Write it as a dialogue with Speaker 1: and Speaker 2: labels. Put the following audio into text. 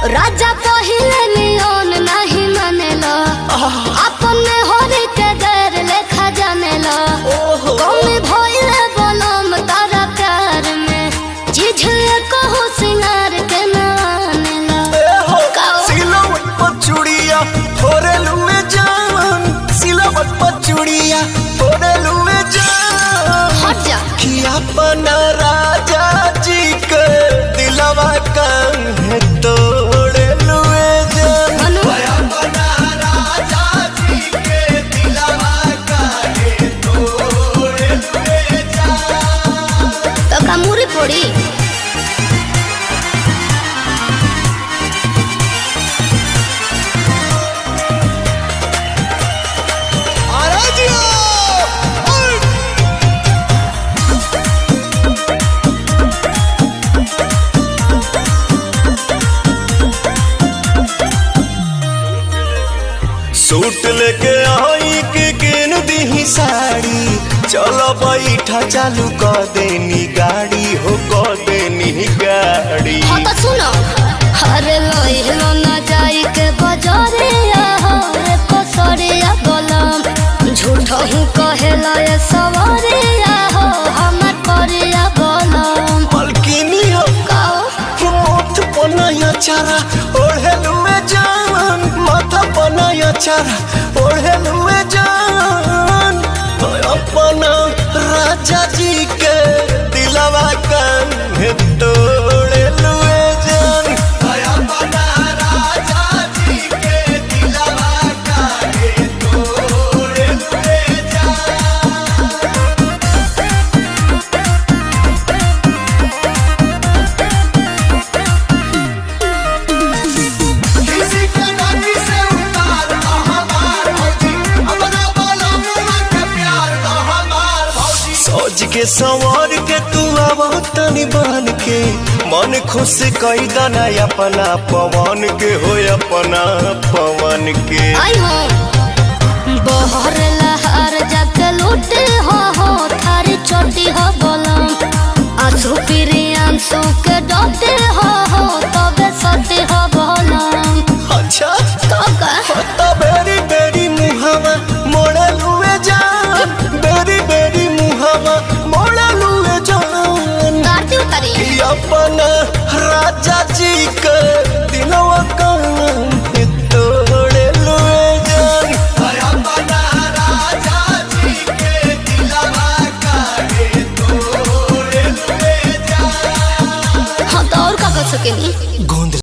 Speaker 1: राजा पहिले नियन नहीं मानेला अपने होरी के गैर लेखा जानेला कौन भइले बोलम तारा प्यार में चीज कहू सिंगार के नानेला
Speaker 2: सिलवट पर चूड़िया फोरे लुए जान सिलवट पर चूड़िया फोरे लुए जान
Speaker 1: हट जा
Speaker 2: कि अपना राजा जी के दिलवा काहे तोड़े लुए जान अपना राजा जी के दिलवा काहे तोड़े लुए जान
Speaker 1: तो कामुरी पड़ी
Speaker 2: सूट लेके आई के किन दी साड़ी चलो बैठा चालू कर देनी गाड़ी हो कर देनी गाड़ी
Speaker 1: हाँ तो सुनो अरे लोहिलो ना जाई के बजारे रे पसरिया बोलम झूठो हूँ कहेला ये सवारे हो हमर परिया बोलम
Speaker 2: मलकिनी हो
Speaker 1: कहो
Speaker 2: मोथ पनाया चारा ओढ़ेलू में जान माथा पनाया चारा ओढ़ेलू में जान अपना राजा जी के दिलवा काहे तोड़े लुए जान अपना राजा जी के दिलवा काहे तोड़े लुए जान किसी के नदी से उतार हमार भौजी अपना बोलो मुआ के प्यार हमार भौजी सोच के संवर के तू आवा तनी बन के मन खुश कई दना अपना पवन के हो अपना पवन के
Speaker 1: आई हो बहर लहर जाके लूटे हो थारी चोटी हो बोलम आंसू पीरी आंसू के डोटे हो